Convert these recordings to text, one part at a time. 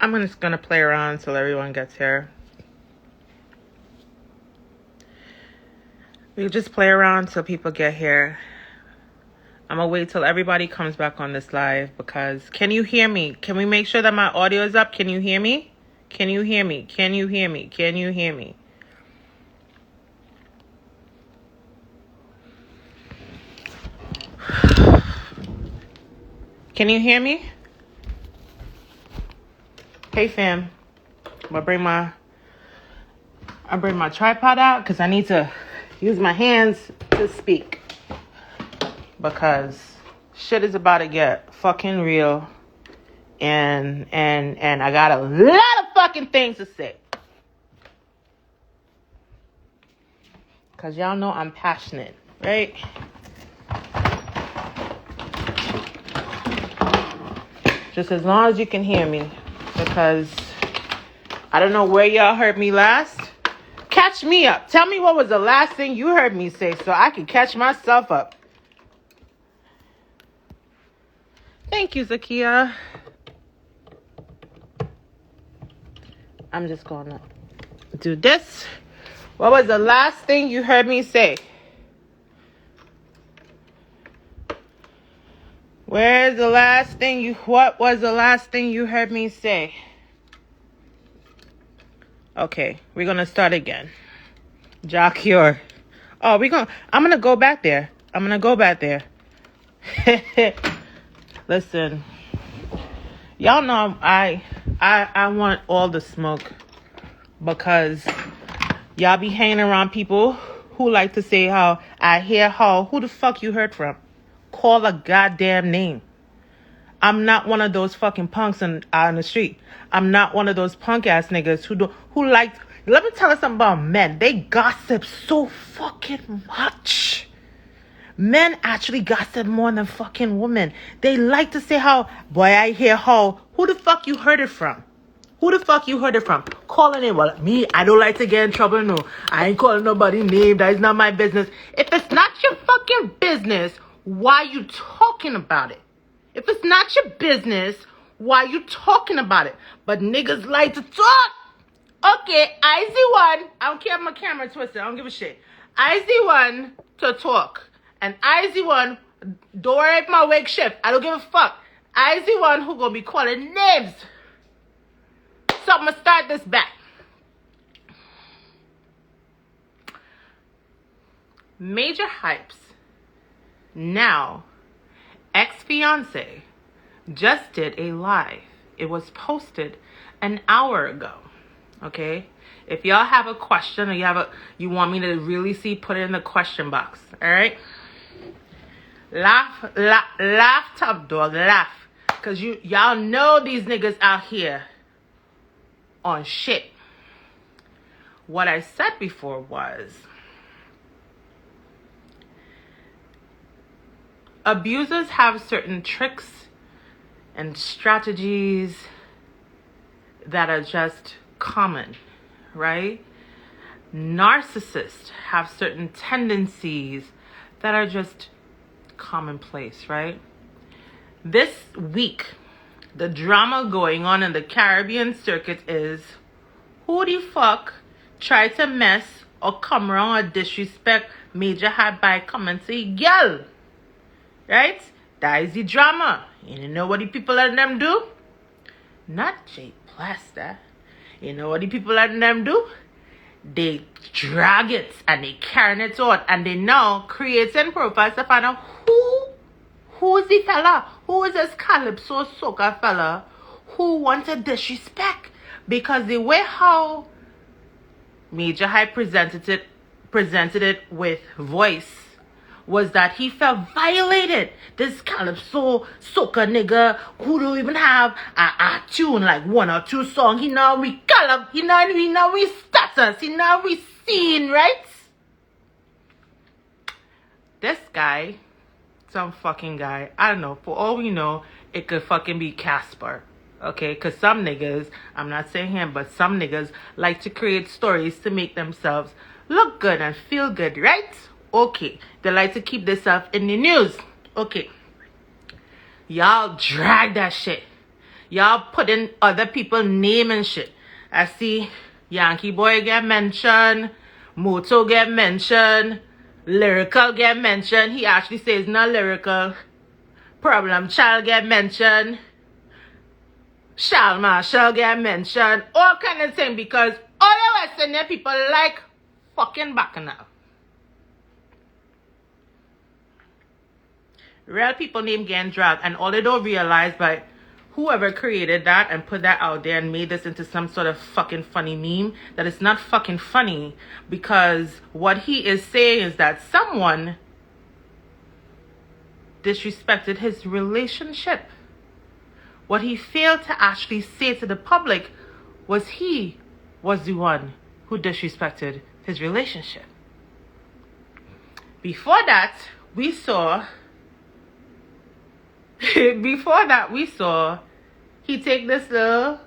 I'm just gonna play around until everyone gets here. We just play around till people get here. I'm gonna wait till everybody comes back on this live because can you hear me? Can we make sure that my audio is up? Can you hear me? Can you hear me? Can you hear me? Can you hear me? Can you hear me? Hey fam. I bring my tripod out because I need to use my hands to speak. Because shit is about to get fucking real. And I got a lot of fucking things to say. Because y'all know I'm passionate, right? Just as long as you can hear me. Because I don't know where y'all heard me last. Catch me up. Tell me what was the last thing you heard me say so I can catch myself up. Thank you, Zakia. I'm just going to do this. What was the last thing you heard me say? What was the last thing you heard me say? Okay, we're going to start again. Jacure. Oh, I'm going to go back there. Listen. Y'all know I want all the smoke because y'all be hanging around people who like to say how I hear how. Who the fuck you heard from? Call a goddamn name. I'm not one of those fucking punks on the street. I'm not one of those punk ass niggas who like. Let me tell you something about men. They gossip so fucking much. Men actually gossip more than fucking women. They like to say how, boy, I hear how. Who the fuck you heard it from? Calling it, well, me, I don't like to get in trouble, no. I ain't calling nobody name. That is not my business. If it's not your fucking business, why you talking about it? If it's not your business, why you talking about it? But niggas like to talk. Okay, I see one. I don't care if my camera twisted. I don't give a shit. I see one to talk. And I see one, don't worry about my wake shift. I don't give a fuck. I see one who gonna be calling names. So I'm gonna start this back. Majah Hype's now ex-fiance just did a live. It was posted an hour ago. Okay? If y'all have a question or you want me to really see, put it in the question box. Alright? Laugh, top dog, laugh. Cause y'all know these niggas out here on shit. What I said before was abusers have certain tricks and strategies that are just common, right? Narcissists have certain tendencies that are just commonplace, right? This week, the drama going on in the Caribbean circuit is who the fuck tried to mess or come around or disrespect Majah Hype by coming to girl, right? That is the drama. You know what the people let them do? Not Jay Plaster. You know what the people let them do? They drag it and they carry it out and they now creating profiles to find out who is the fella? Who is this calypso soca fella who wanted disrespect? Because the way how Majah Hype presented it with voice was that he felt violated. This calypso soca nigga who don't even have a tune, like one or two songs. He now we calab, he now we status, he now we scene, right? This guy, some fucking guy, I don't know, for all we know, it could fucking be Casper. Okay, because some niggas, I'm not saying him, but some niggas like to create stories to make themselves look good and feel good, right? Okay, they like to keep this stuff in the news. Okay, y'all drag that shit. Y'all putting other people's name and shit. I see Yankee Boy get mentioned, Moto get mentioned, Lyrical get mentioned. He actually says not lyrical. Problem Child get mentioned. Shal Marshall get mentioned. All kind of thing because all the West Indian people like fucking bacchanal. Real people name getting dragged, and all they don't realize by whoever created that and put that out there and made this into some sort of fucking funny meme, that it's not fucking funny, because what he is saying is that someone disrespected his relationship. What he failed to actually say to the public was he was the one who disrespected his relationship. Before that, we saw he take this little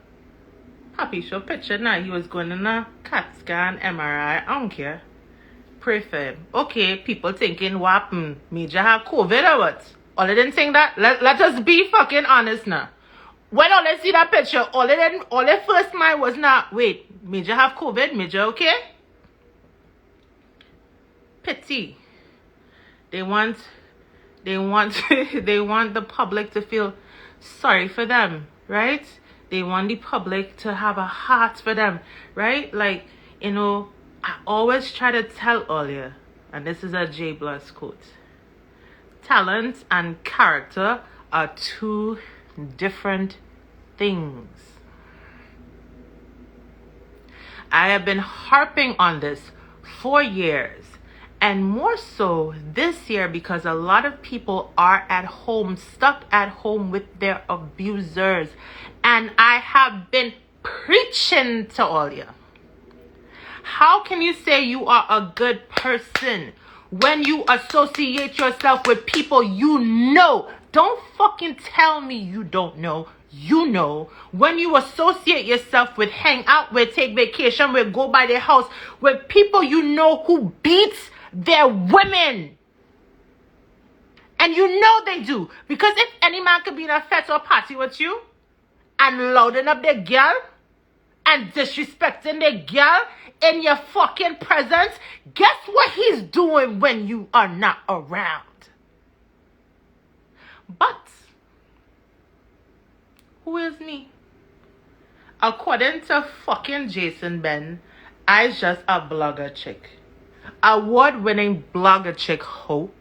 happy show picture. Now he was going in a CAT scan, MRI, I don't care. Pray for him. Okay, people thinking what happened? Majah have COVID or what? All they didn't think that. Let us be fucking honest now. When all they see that picture, all their first mind was not, wait, Majah have COVID? Majah okay? Pity. They want they want the public to feel sorry for them, right? They want the public to have a heart for them, right? Like, I always try to tell all you, and this is a J Bless quote, talent and character are two different things. I have been harping on this for years, and more so this year because a lot of people are at home, stuck at home with their abusers. And I have been preaching to all you. How can you say you are a good person when you associate yourself with people you know? Don't fucking tell me you don't know. You know. When you associate yourself with, hang out with, take vacation with, go by their house with people you know who beats their women. And you know they do. Because if any man could be in a fete or party with you and loading up their girl and disrespecting their girl in your fucking presence, guess what he's doing when you are not around? But who is me? According to fucking Jason Ben, I's just a blogger chick. Award-winning blogger chick hoe.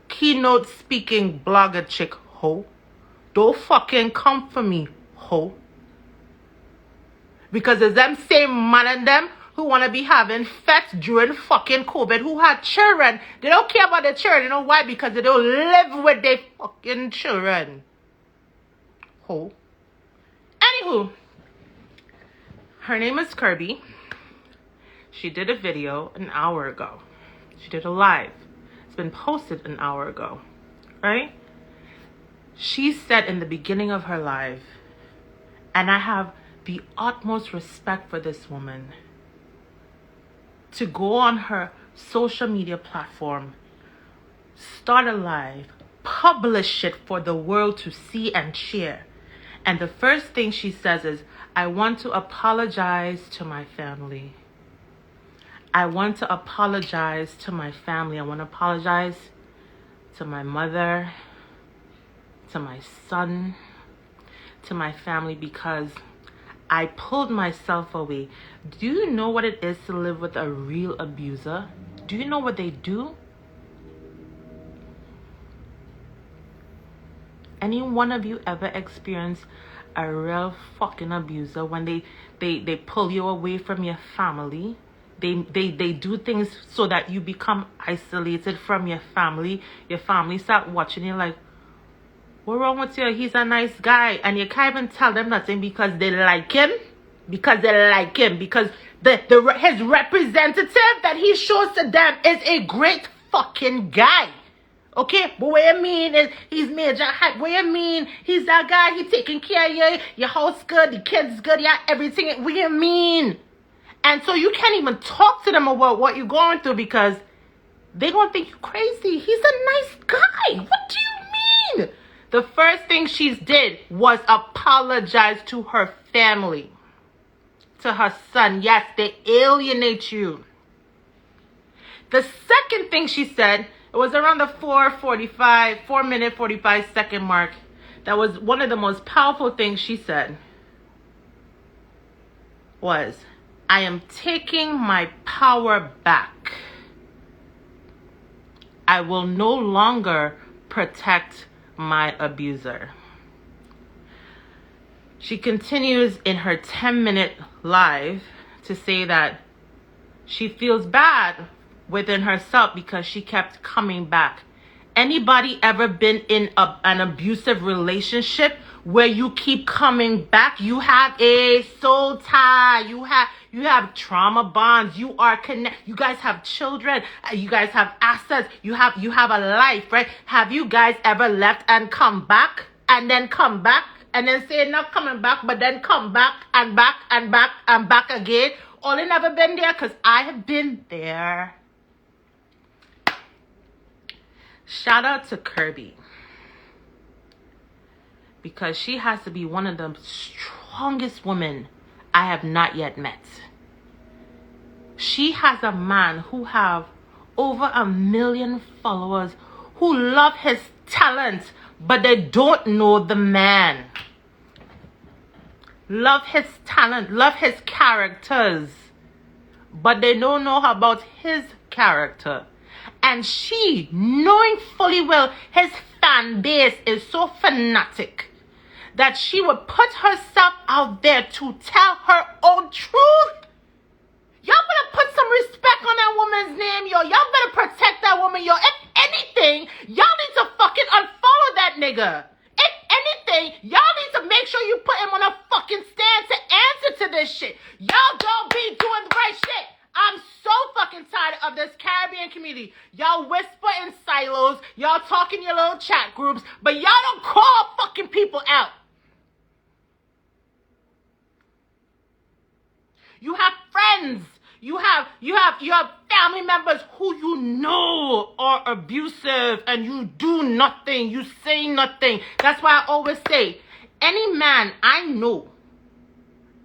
Keynote speaking blogger chick hoe. Don't fucking come for me, hoe. Because it's them same man and them who want to be having fetes during fucking COVID, who had children. They don't care about their children. You know why? Because they don't live with their fucking children. Ho. Anywho, her name is Kirby. She did a video an hour ago. She did a live. It's been posted an hour ago, right? She said in the beginning of her live, and I have the utmost respect for this woman, to go on her social media platform, start a live, publish it for the world to see and share. And the first thing she says is, I want to apologize to my family. I want to apologize to my family. I want to apologize to my mother, to my son, to my family, because I pulled myself away. Do you know what it is to live with a real abuser? Do you know what they do? Any one of you ever experienced a real fucking abuser when they pull you away from your family? They do things so that you become isolated from your family. Your family start watching you like, what wrong with you? He's a nice guy. And you can't even tell them nothing because they like him. Because they like him. Because his representative that he shows to them is a great fucking guy. Okay? But what you mean is he's major hype. What you mean? He's that guy. He taking care of you. Your house good. The kids good. Yeah, everything. What you mean? And so you can't even talk to them about what you're going through because they're going to think you crazy. He's a nice guy. What do you mean? The first thing she did was apologize to her family, to her son. Yes, they alienate you. The second thing she said, it was around the 4 minute 45 second mark. That was one of the most powerful things she said was, I am taking my power back. I will no longer protect my abuser. She continues in her 10-minute live to say that she feels bad within herself because she kept coming back. Anybody ever been in an abusive relationship where you keep coming back? You have a soul tie. You have trauma bonds. You are connected. You guys have children. You guys have assets. You have a life, right? Have you guys ever left and come back and then come back and then say not coming back, but then come back and back and back and back again? Only never been there, because I have been there. Shout out to Kirby, because she has to be one of the strongest women I have not yet met. She has a man who have over 1 million followers who love his talent, but they don't know the man. Love his talent, love his characters, but they don't know about his character. And she, knowing fully well his fan base is so fanatic, that she would put herself out there to tell her own truth. Y'all better put some respect on that woman's name, yo. Y'all better protect that woman, yo. If anything, y'all need to fucking unfollow that nigga. If anything, y'all need to make sure you put him on a fucking stand to answer to this shit. Y'all don't be doing the right shit. I'm so fucking tired of this Caribbean community. Y'all whisper in silos. Y'all talk in your little chat groups, but y'all don't call fucking people out. You have friends. You have family members who you know are abusive, and you do nothing. You say nothing. That's why I always say, any man I know,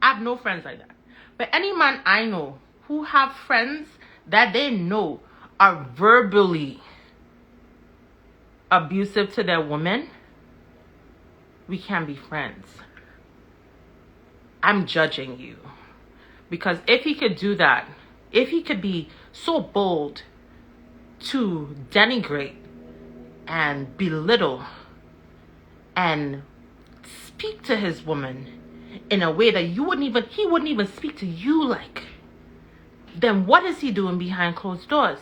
I have no friends like that, but any man I know who have friends that they know are verbally abusive to their women, we can't be friends. I'm judging you. Because if he could do that, if he could be so bold to denigrate and belittle and speak to his woman in a way that he wouldn't even speak to you like, then what is he doing behind closed doors?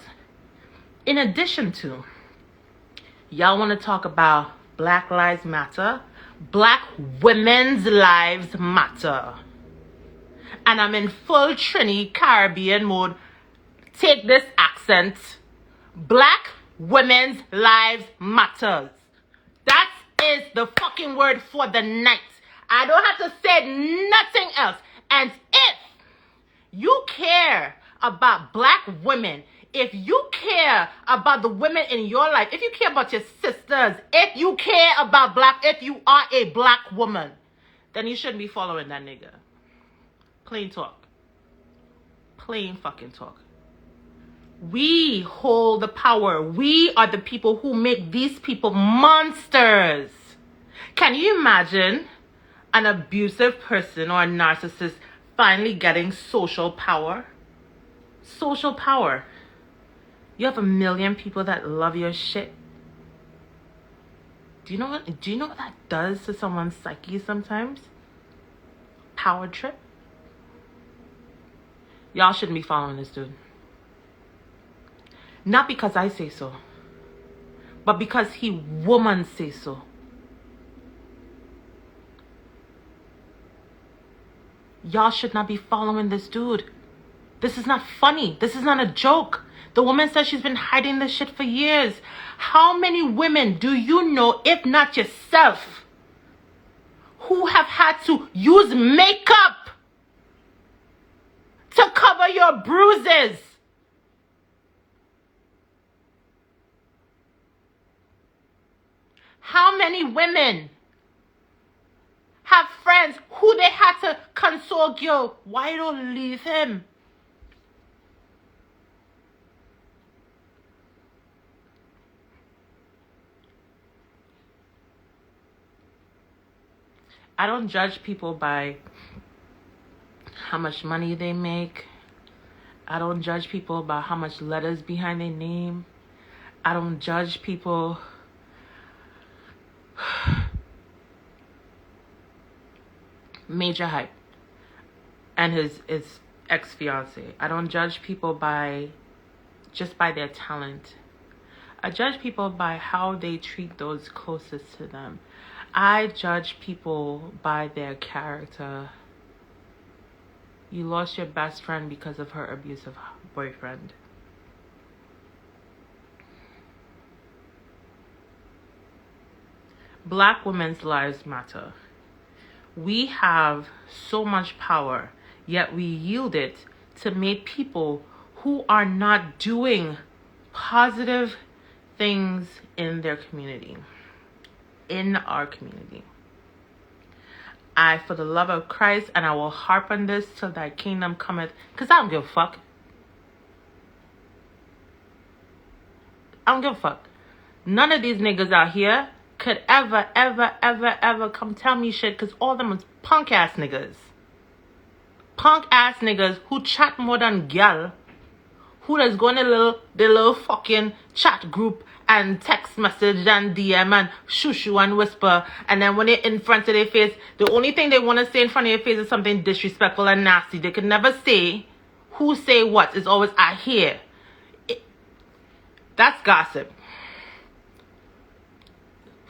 In addition to, y'all want to talk about Black Lives Matter? Black women's lives matter. And I'm in full Trini Caribbean mode. Take this accent. Black women's lives matters. That is the fucking word for the night. I don't have to say nothing else. And if you care about black women, if you care about the women in your life, if you care about your sisters, if you care about if you are a black woman, then you shouldn't be following that nigga. Plain talk. Plain fucking talk. We hold the power. We are the people who make these people monsters. Can you imagine an abusive person or a narcissist finally getting social power? Social power. You have 1 million people that love your shit. Do you know what that does to someone's psyche sometimes? Power trip. Y'all shouldn't be following this dude. Not because I say so, but because he woman say so. Y'all should not be following this dude. This is not funny. This is not a joke. The woman says she's been hiding this shit for years. How many women do you know, if not yourself, who have had to use makeup to cover your bruises? How many women have friends who they had to console? Yo, why you don't leave him? I don't judge people by how much money they make. I don't judge people by how much letters behind their name. I don't judge people Majah hype and his ex-fiance. I don't judge people just by their talent. I judge people by how they treat those closest to them. I judge people by their character. You lost your best friend because of her abusive boyfriend. Black women's lives matter. We have so much power, yet we yield it to make people who are not doing positive things in their community, in our community. I, for the love of Christ, and I will harp on this till thy kingdom cometh, because I don't give a fuck. I don't give a fuck. None of these niggas out here could ever come tell me shit, because all of them is punk ass niggas. Punk ass niggas who chat more than gal, who does go in the little fucking chat group and text message and DM and shoo and whisper, and then when they're in front of their face, the only thing they want to say in front of your face is something disrespectful and nasty. They can never say who say what. It's always I hear. That's gossip.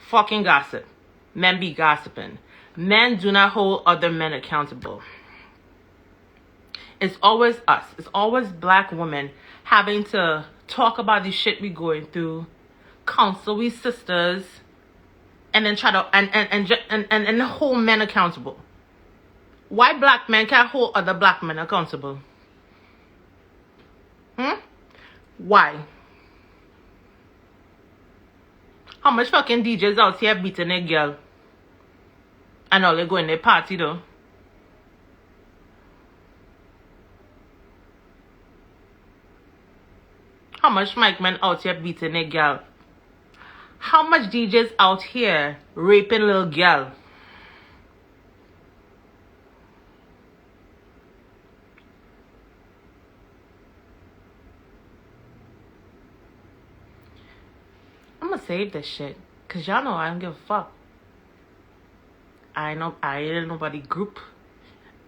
Fucking gossip. Men be gossiping. Men do not hold other men accountable. It's always us. It's always black women having to talk about the shit we going through, counsel we sisters, and then try to and hold men accountable. Why black men can't hold other black men accountable? Why? How much fucking DJs out here beating a girl? And all they go in their party though. How much mic men out here beating a girl? How much DJs out here raping little girl? I'm gonna save this shit, cause y'all know I don't give a fuck. I ain't in nobody group.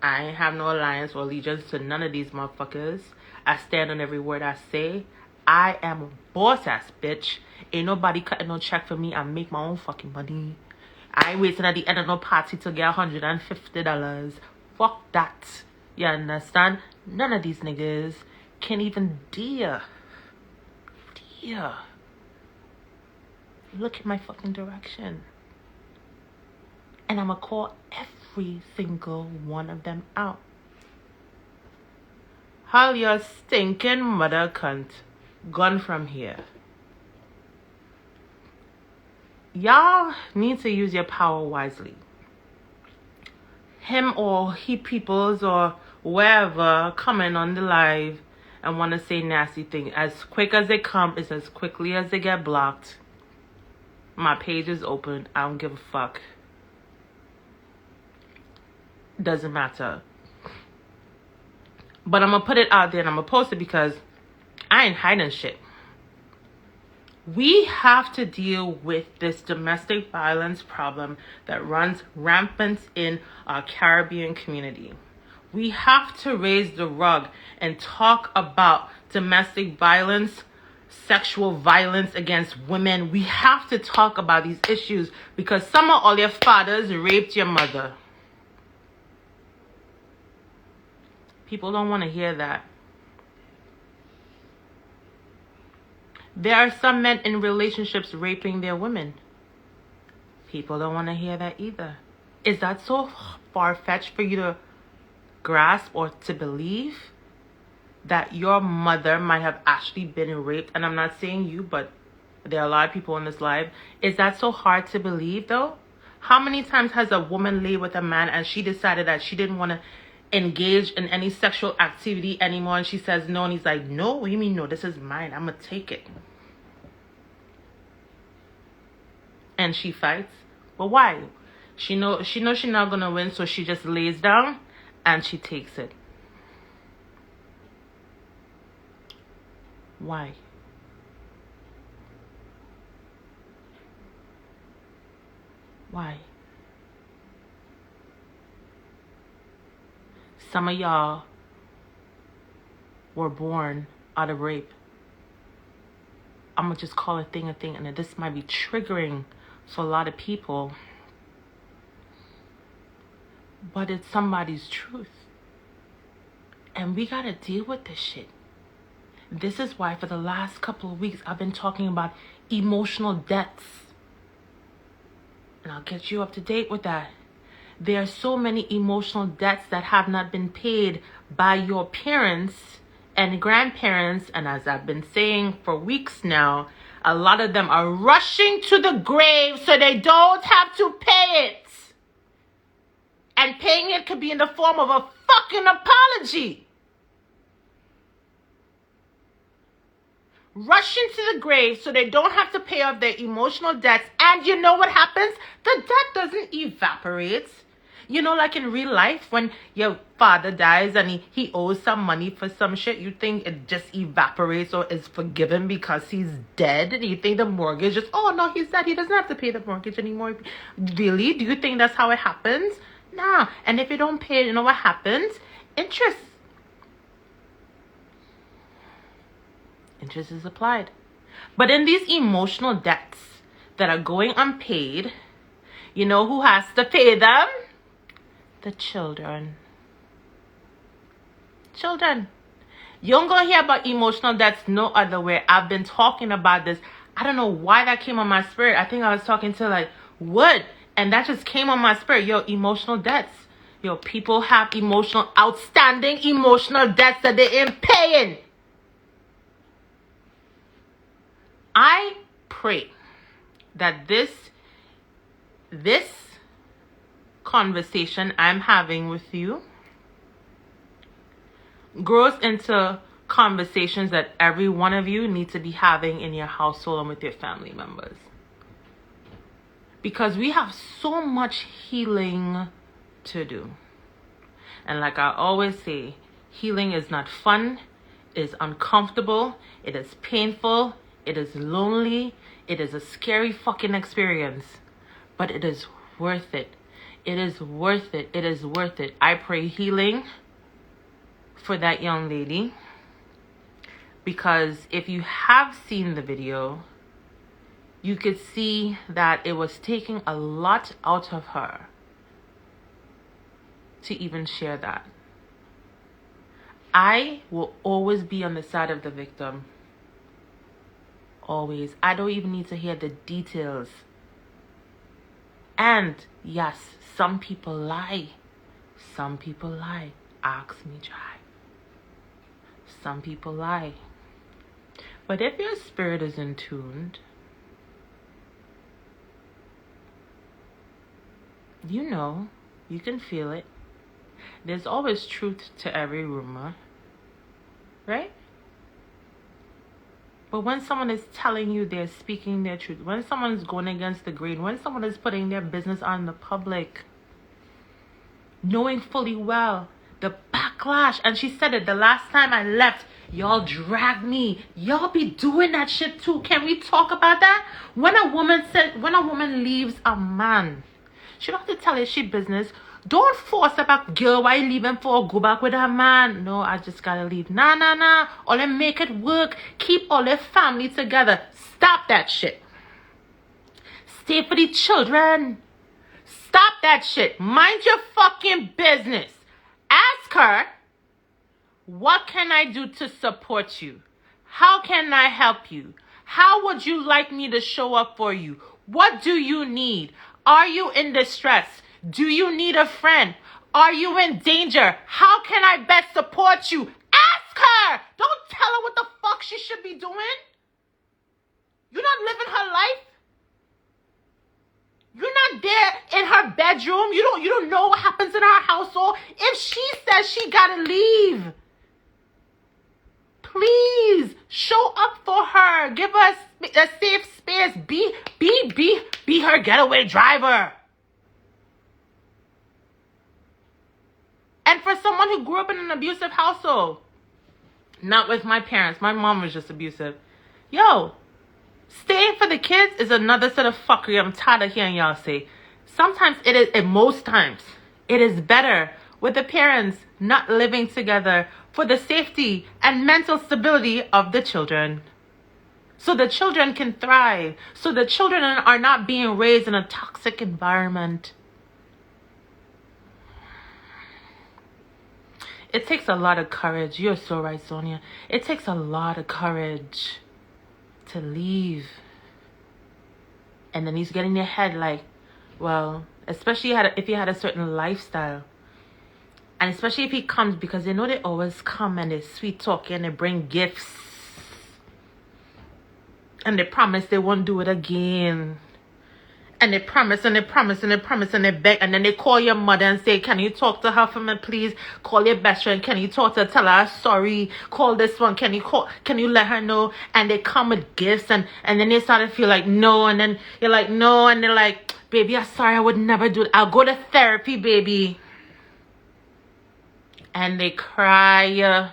I ain't have no alliance or allegiance to none of these motherfuckers. I stand on every word I say. I am a boss ass bitch. Ain't nobody cutting no check for me. I make my own fucking money. I ain't waiting at the end of no party to get $150. Fuck that. You understand? None of these niggas can even dare look at my fucking direction. And I'ma call every single one of them out. How your stinking mother cunt gone from here. Y'all need to use your power wisely. Him or he peoples or wherever coming on the live and want to say nasty things. As quick as they come is as quickly as they get blocked. My page is open. I don't give a fuck. Doesn't matter. But I'm gonna put it out there and I'm gonna post it because I ain't hiding shit. We have to deal with this domestic violence problem that runs rampant in our Caribbean community. We have to raise the rug and talk about domestic violence, sexual violence against women. We have to talk about these issues because some of all your fathers raped your mother. People don't want to hear that. There are some men in relationships raping their women. People don't want to hear that either. Is that so far-fetched for you to grasp or to believe that your mother might have actually been raped? And I'm not saying you, but there are a lot of people in this live. Is that so hard to believe though? How many times has a woman laid with a man and she decided that she didn't want to engage in any sexual activity anymore, and she says no, and he's like, no, what do you mean no? This is mine. I'm gonna take it. And she fights. But why? She knows she's not gonna win, so she just lays down and she takes it. Why? Why? Some of y'all were born out of rape. I'm gonna just call a thing, and this might be triggering for a lot of people, but it's somebody's truth. And we gotta deal with this shit. This is why for the last couple of weeks I've been talking about emotional debts. And I'll get you up to date with that. There are so many emotional debts that have not been paid by your parents and grandparents. And as I've been saying for weeks now, a lot of them are rushing to the grave so they don't have to pay it. And paying it could be in the form of a fucking apology. Rushing to the grave so they don't have to pay off their emotional debts. And you know what happens? The debt doesn't evaporate. You know, like in real life, when your father dies and he owes some money for some shit, you think it just evaporates or is forgiven because he's dead. And you think the mortgage is, oh no, he's dead, he doesn't have to pay the mortgage anymore. Really? Do you think that's how it happens? Nah. And if you don't pay it, you know what happens? Interest. Interest is applied. But in these emotional debts that are going unpaid, you know who has to pay them? The children. Children. You don't gonna hear about emotional debts no other way. I've been talking about this. I don't know why that came on my spirit. I think I was talking to like Wood, and that just came on my spirit. Yo, emotional debts. Yo, people have outstanding emotional debts that they ain't paying. I pray that this conversation I'm having with you grows into conversations that every one of you need to be having in your household and with your family members. Because we have so much healing to do. And like I always say, healing is not fun, it is uncomfortable, it is painful, it is lonely, it is a scary fucking experience. But it is worth it. It is worth it. It is worth it. I pray healing for that young lady. Because if you have seen the video, you could see that it was taking a lot out of her to even share that. I will always be on the side of the victim. Always. I don't even need to hear the details. And yes, some people lie. Some people lie. Ask me dry. Some people lie. But if your spirit is in tuned, you know, you can feel it. There's always truth to every rumor, right? But when someone is telling you they're speaking their truth, when someone is going against the grain, when someone is putting their business on the public, knowing fully well the backlash, and she said it the last time I left, y'all dragged me. Y'all be doing that shit too. Can we talk about that? When a woman leaves a man, she don't have to tell her she business. Don't force her back, girl, why you leaving for? Go back with her man. No, I just gotta leave. Nah. All them make it work. Keep all their family together. Stop that shit. Stay for the children. Stop that shit. Mind your fucking business. Ask her, what can I do to support you? How can I help you? How would you like me to show up for you? What do you need? Are you in distress? Do you need a friend? Are you in danger? How can I best support you? Ask her. Don't tell her what the fuck she should be doing. You're not living her life. You're not there in her bedroom. You don't know what happens in her household. If she says she gotta leave, please show up for her. Give us a safe space. Be her getaway driver. And for someone who grew up in an abusive household, not with my parents, my mom was just abusive. Yo, staying for the kids is another set of fuckery I'm tired of hearing y'all say. Sometimes it is, and most times, it is better with the parents not living together for the safety and mental stability of the children. So the children can thrive. So the children are not being raised in a toxic environment. It takes a lot of courage. You're so right, Sonia. It takes a lot of courage to leave. And then he's getting in your head like, well, especially if he had a certain lifestyle. And especially if he comes, because they know they always come and they sweet talk and they bring gifts. And they promise they won't do it again. And they promise and they promise and they promise and they beg. And then they call your mother and say, can you talk to her for me, please? Call your best friend. Can you talk to her? Tell her sorry. Call this one. Can you let her know? And they come with gifts. And then they start to feel like, no. And then you're like, no. And they're like, baby, I'm sorry. I would never do it. I'll go to therapy, baby. And they cry.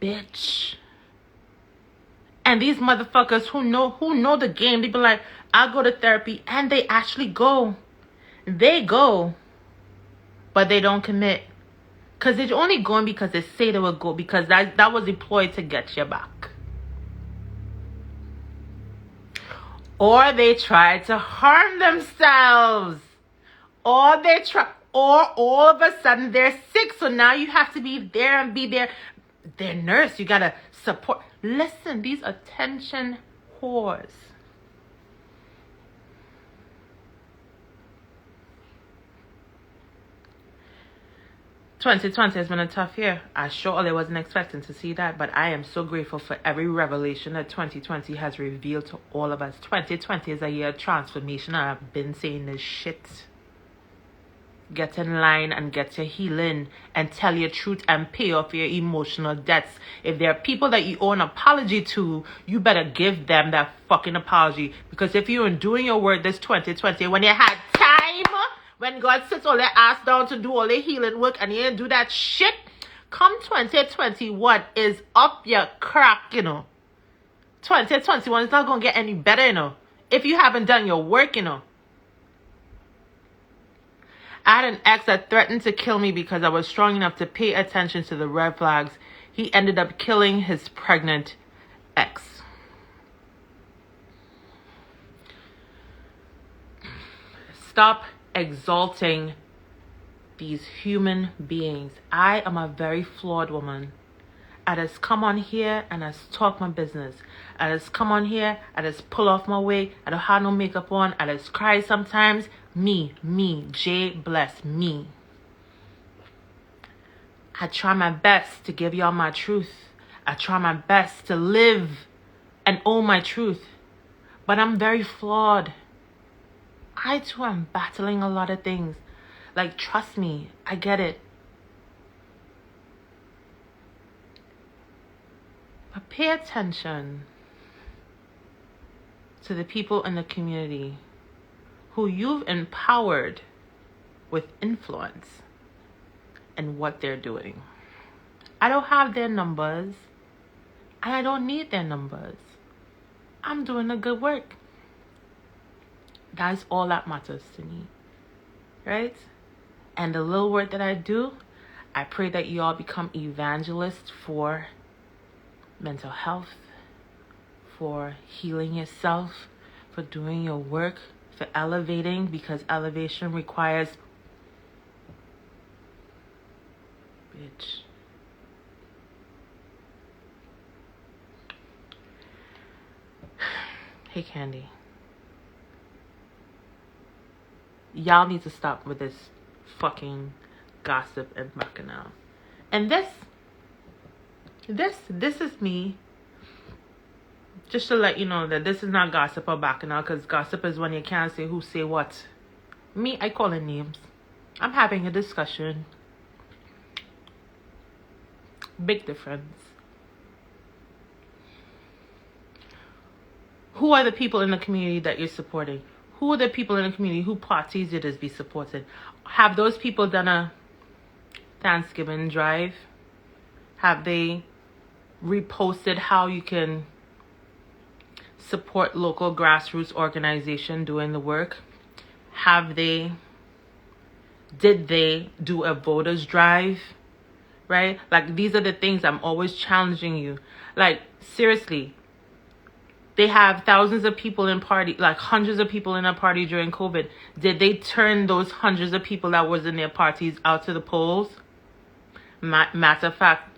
Bitch. And these motherfuckers who know the game, they be like, I'll go to therapy. And they actually go. They go. But they don't commit. Because they're only going because they say they will go. Because that was employed to get you back. Or they try to harm themselves. Or all of a sudden they're sick. So now you have to be there and be there. They're nurse. You got to support. Listen, these attention whores. "2020 has been a tough year. I surely wasn't expecting to see that, but I am so grateful for every revelation that 2020 has revealed to all of us. 2020 is a year of transformation, and I've been saying this shit. Get in line and get your healing and tell your truth and pay off your emotional debts. If there are people that you owe an apology to, you better give them that fucking apology. Because if you ain't doing your work this 2020, when you had time, when God sits all their ass down to do all their healing work and you ain't do that shit, come 2021 is up your crack, 2021 is not going to get any better, if you haven't done your work, I had an ex that threatened to kill me because I was strong enough to pay attention to the red flags. He ended up killing his pregnant ex. Stop exalting these human beings. I am a very flawed woman. I just come on here and I just talk my business. I just come on here, I just pull off my wig. I don't have no makeup on. I just cry sometimes. Me, Jay bless me. I try my best to give y'all my truth. I try my best to live and own my truth. But I'm very flawed. I too am battling a lot of things. Like, trust me, I get it. But pay attention to the people in the community who you've empowered with influence and what they're doing. I don't have their numbers, and I don't need their numbers. I'm doing the good work. That's all that matters to me, right? And the little work that I do, I pray that you all become evangelists for mental health, for healing yourself, for doing your work, for elevating, because elevation requires bitch. Hey Candy, y'all need to stop with this fucking gossip and bacchanal. And this is me Just to let you know that this is not gossip or bacchanal, because gossip is when you can't say who say what. Me, I call it names. I'm having a discussion. Big difference. Who are the people in the community that you're supporting? Who are the people in the community? Who parties it is be supported? Have those people done a Thanksgiving drive? Have they reposted how you can support local grassroots organization doing the work? Did they do a voters drive? Right? Like, these are the things I'm always challenging you. Like, seriously, they have thousands of people in party, like hundreds of people in a party during COVID. Did they turn those hundreds of people that was in their parties out to the polls? Matter of fact,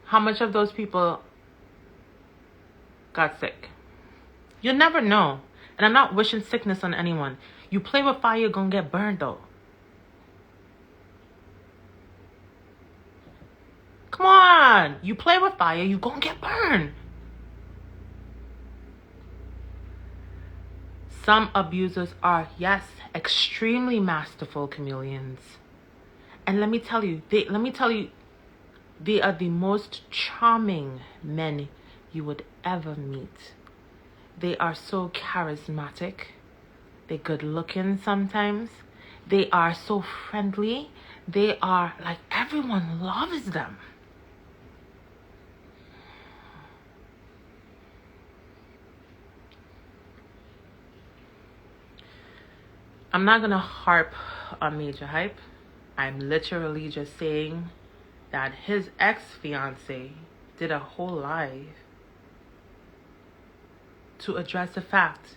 how much of those people got sick? You'll never know. And I'm not wishing sickness on anyone. You play with fire, you're gonna get burned though. Come on. You play with fire, you're gonna get burned. Some abusers are, yes, extremely masterful chameleons. And let me tell you, they are the most charming men you would ever meet. They are so charismatic. They're good looking sometimes. They are so friendly. They are like, everyone loves them. I'm not going to harp on Majah hype. I'm literally just saying that his ex-fiance did a whole live to address the fact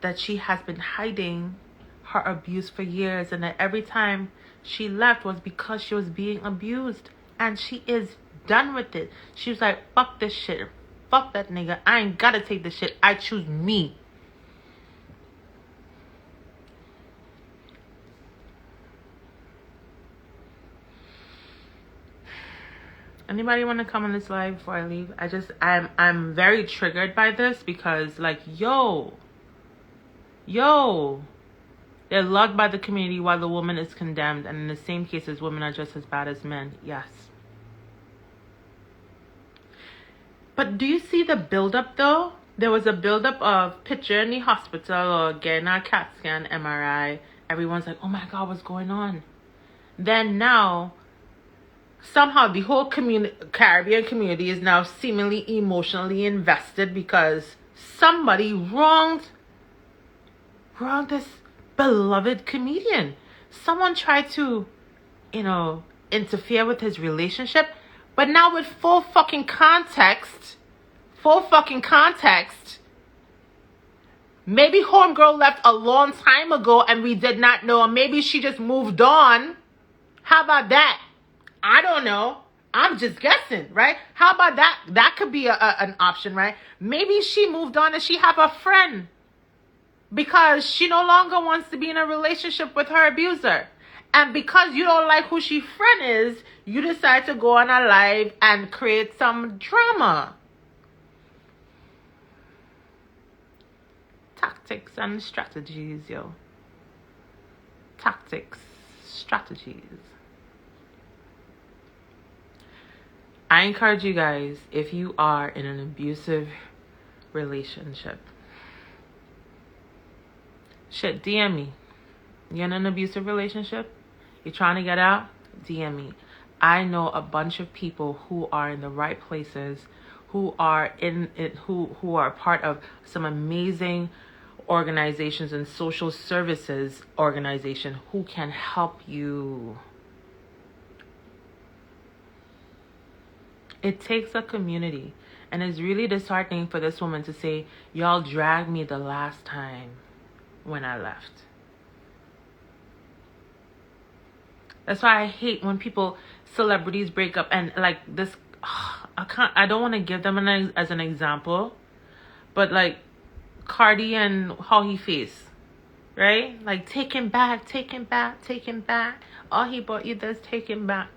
that she has been hiding her abuse for years, and that every time she left was because she was being abused, and she is done with it. She was like, fuck this shit, fuck that nigga, I ain't gotta take this shit, I choose me. Anybody want to come on this live before I leave? I'm very triggered by this, because like, yo, they're loved by the community while the woman is condemned, and in the same cases, women are just as bad as men. Yes. But do you see the buildup though? There was a buildup of picture in the hospital or getting a CAT scan, MRI. Everyone's like, oh my God, what's going on? Then now, somehow the whole Caribbean community is now seemingly emotionally invested because somebody wronged this beloved comedian. Someone tried to, interfere with his relationship. But now with full fucking context, maybe homegirl left a long time ago and we did not know. Or maybe she just moved on. How about that? I don't know. I'm just guessing, right? How about that? That could be an option, right? Maybe she moved on and she have a friend because she no longer wants to be in a relationship with her abuser. And because you don't like who she friend is, you decide to go on a live and create some drama. Tactics and strategies, yo. Tactics, strategies. I encourage you guys, if you are in an abusive relationship, shit, DM me. You're in an abusive relationship? You're trying to get out? DM me. I know a bunch of people who are in the right places, who are in it, who are part of some amazing organizations and social services organization who can help you. It takes a community, and it's really disheartening for this woman to say, y'all dragged me the last time when I left. That's why I hate when celebrities break up and like this. I don't want to give them as an example, but like Cardi and how he face, right? Like, take him back. All he bought you does take him back.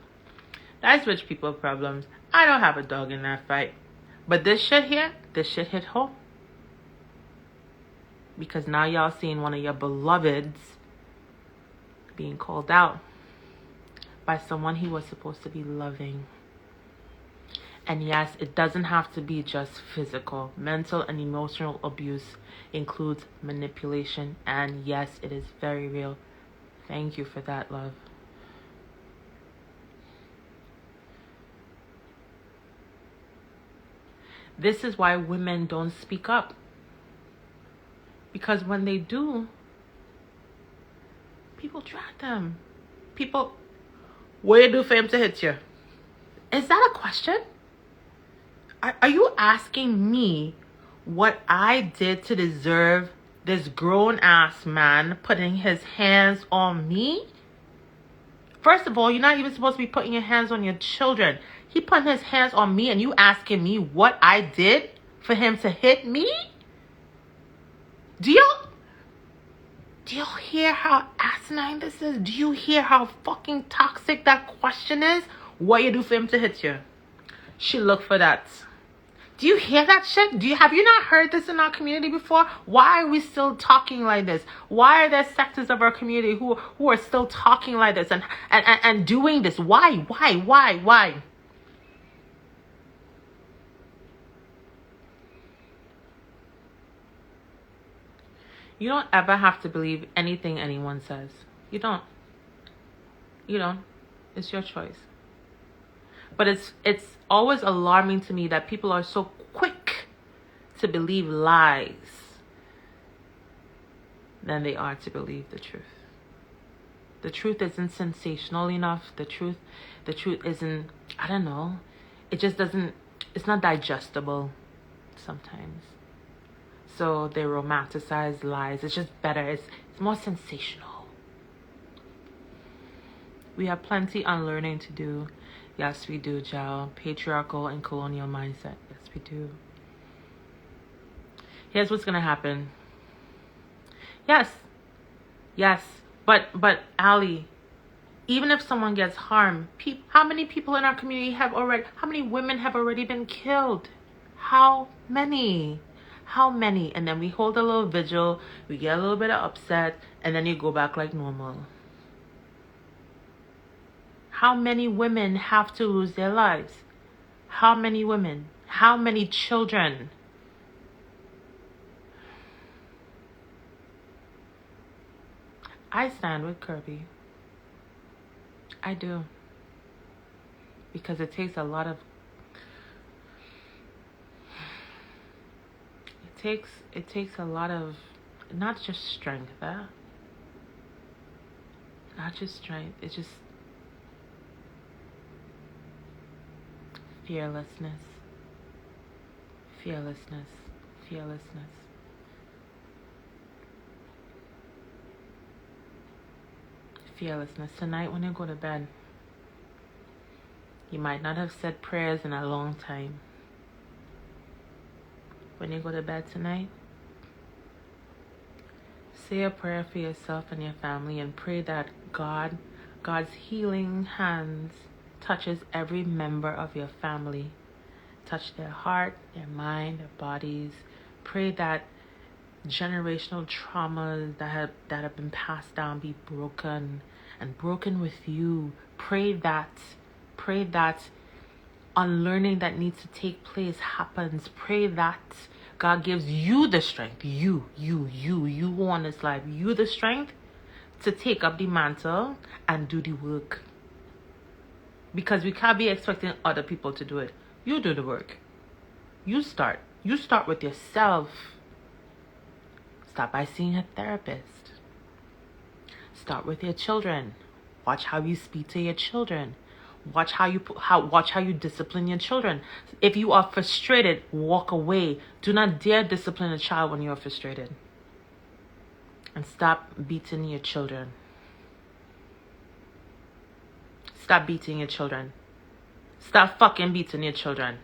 That's rich people problems. I don't have a dog in that fight. But this shit here, this shit hit home. Because now y'all seeing one of your beloveds being called out by someone he was supposed to be loving. And yes, it doesn't have to be just physical. Mental and emotional abuse includes manipulation. And yes, it is very real. Thank you for that, love. This is why women don't speak up. Because when they do, people drag them. People, what do you do for him to hit you? Is that a question? Are you asking me what I did to deserve this grown-ass man putting his hands on me? First of all, you're not even supposed to be putting your hands on your children. He putting his hands on me and you asking me what I did for him to hit me? Do y'all hear how asinine this is? Do you hear how fucking toxic that question is? What you do for him to hit you? She look for that. Do you hear that shit? Have you not heard this in our community before? Why are we still talking like this? Why are there sectors of our community who are still talking like this and doing this? Why? You don't ever have to believe anything anyone says. You don't. It's your choice. But it's always alarming to me that people are so quick to believe lies than they are to believe the truth. The truth isn't sensational enough. The truth isn't, I don't know. It just doesn't, it's not digestible sometimes. So they romanticize lies. It's just better. It's more sensational. We have plenty unlearning to do. Yes, we do, Joe. Patriarchal and colonial mindset. Yes, we do. Here's what's gonna happen. Yes. But Ali, even if someone gets harmed, how many people in our community how many women have already been killed? How many? And then we hold a little vigil, we get a little bit of upset, and then you go back like normal. How many women have to lose their lives? How many women? How many children? I stand with Kirby. I do. Because it takes a lot of... It takes a lot of... Not just strength, Not just strength. It's just... Fearlessness. Tonight when you go to bed, you might not have said prayers in a long time. When you go to bed tonight, say a prayer for yourself and your family and pray that God's healing hands touches every member of your family. Touch their heart, their mind, their bodies. Pray that generational traumas that have been passed down be broken and broken with you. Pray that unlearning that needs to take place happens. Pray that God gives you the strength. You on this life. You the strength to take up the mantle and do the work. Because we can't be expecting other people to do it. You do the work. You start with yourself. Start by seeing a therapist. Start with your children. Watch how you speak to your children. Watch how you discipline your children. If you are frustrated, walk away. Do not dare discipline a child when you are frustrated. And stop beating your children. Stop beating your children. Stop fucking beating your children.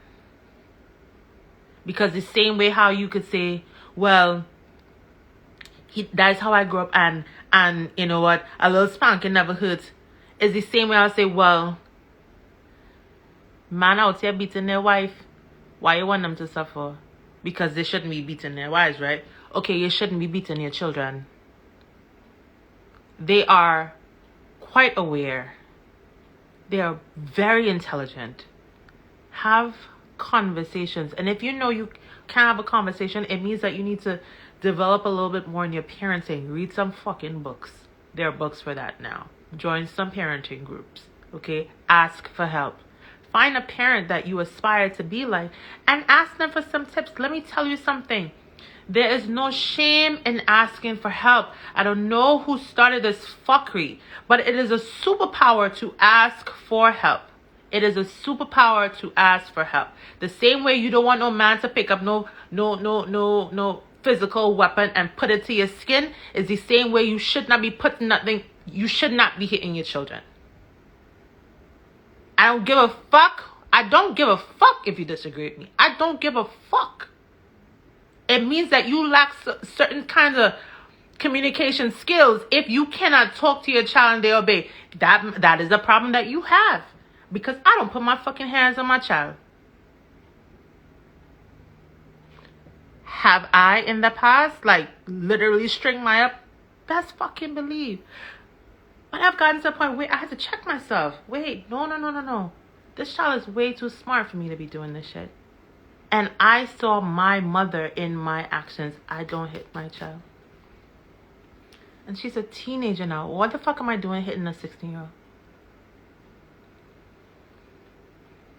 Because the same way how you could say, well, that's how I grew up and you know what, a little spanking never hurts, is the same way I'll say, well, man out here beating their wife, Why you want them to suffer? Because they shouldn't be beating their wives, right? Okay, you shouldn't be beating your children. They are quite aware. They are very intelligent. Have conversations. And if you know you can't have a conversation, it means that you need to develop a little bit more in your parenting. Read some fucking books. There are books for that now. Join some parenting groups. Okay? Ask for help. Find a parent that you aspire to be like and ask them for some tips. Let me tell you something. There is no shame in asking for help. I don't know who started this fuckery, but it is a superpower to ask for help. It is a superpower to ask for help. The same way you don't want no man to pick up no physical weapon and put it to your skin is the same way you should not be putting nothing. You should not be hitting your children. I don't give a fuck. I don't give a fuck if you disagree with me. I don't give a fuck. It means that you lack certain kinds of communication skills if you cannot talk to your child and they obey. That is a problem that you have. Because I don't put my fucking hands on my child. Have I in the past, like, literally string my up? Best fucking believe. But I've gotten to a point where I had to check myself. Wait, no. This child is way too smart for me to be doing this shit. And I saw my mother in my actions. I don't hit my child. And she's a teenager now. What the fuck am I doing hitting a 16-year-old?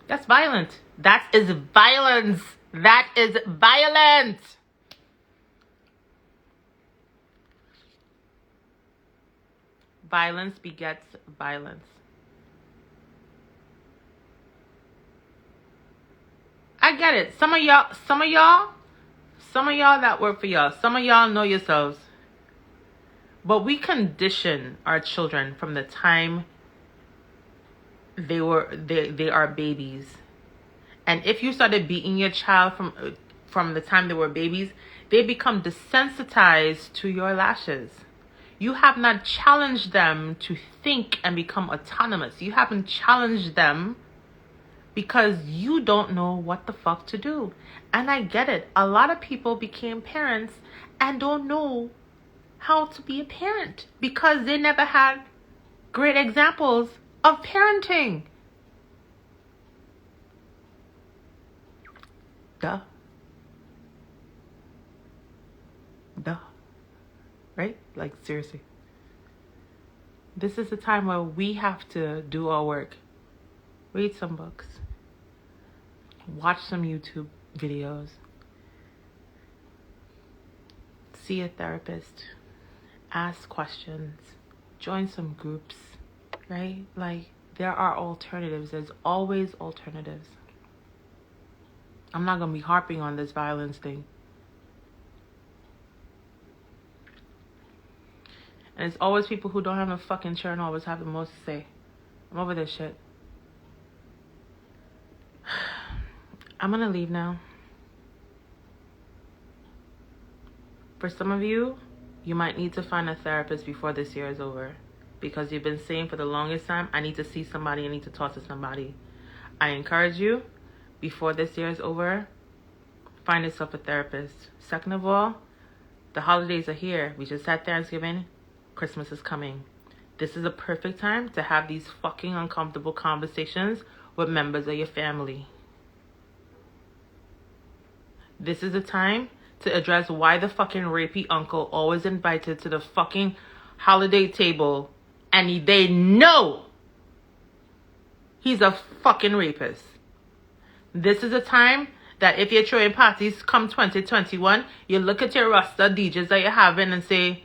That's violent. That is violence. That is violent. Violence begets violence. I get it. Some of y'all that work for y'all. Some of y'all know yourselves. But we condition our children from the time they are babies. And if you started beating your child from the time they were babies, they become desensitized to your lashes. You have not challenged them to think and become autonomous. You haven't challenged them because you don't know what the fuck to do. And I get it. A lot of people became parents and don't know how to be a parent because they never had great examples of parenting. Duh. Right? Like, seriously. This is the time where we have to do our work. Read some books. Watch some YouTube videos. See a therapist. Ask questions. Join some groups. Right? Like, there are alternatives. There's always alternatives. I'm not going to be harping on this violence thing. And it's always people who don't have no fucking chair and always have the most to say. I'm over this shit. I'm going to leave now. For some of you, you might need to find a therapist before this year is over. Because you've been saying for the longest time, I need to see somebody, I need to talk to somebody. I encourage you, before this year is over, find yourself a therapist. Second of all, the holidays are here. We just had Thanksgiving. Christmas is coming. This is a perfect time to have these fucking uncomfortable conversations with members of your family. This is the time to address why the fucking rapey uncle always invited to the fucking holiday table and they know he's a fucking rapist. This is a time that if you're throwing parties come 2021, you look at your roster DJs that you're having and say,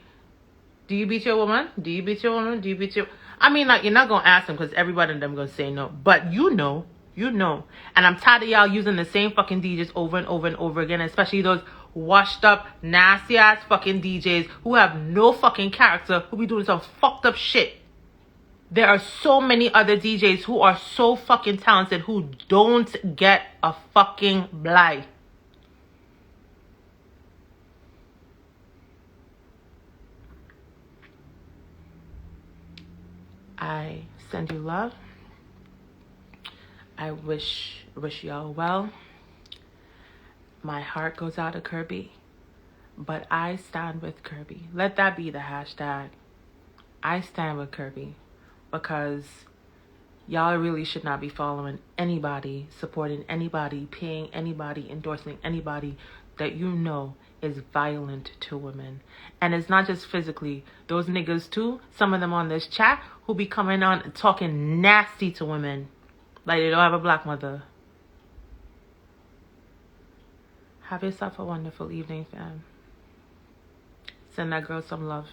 do you beat your woman? Do you beat your woman? Do you beat your... I mean, like, you're not going to ask them because everybody of them going to say no. But you know. And I'm tired of y'all using the same fucking DJs over and over and over again. Especially those washed up, nasty ass fucking DJs who have no fucking character. Who be doing some fucked up shit. There are so many other DJs who are so fucking talented who don't get a fucking blight. I send you love. I wish y'all well. My heart goes out to Kirby, but I stand with Kirby. Let that be the hashtag. I stand with Kirby, because y'all really should not be following anybody, supporting anybody, paying anybody, endorsing anybody that you know is violent to women. And it's not just physically. Those niggas too, some of them on this chat, who be coming on talking nasty to women like they don't have a black mother. Have yourself a wonderful evening, fam. Send that girl some love.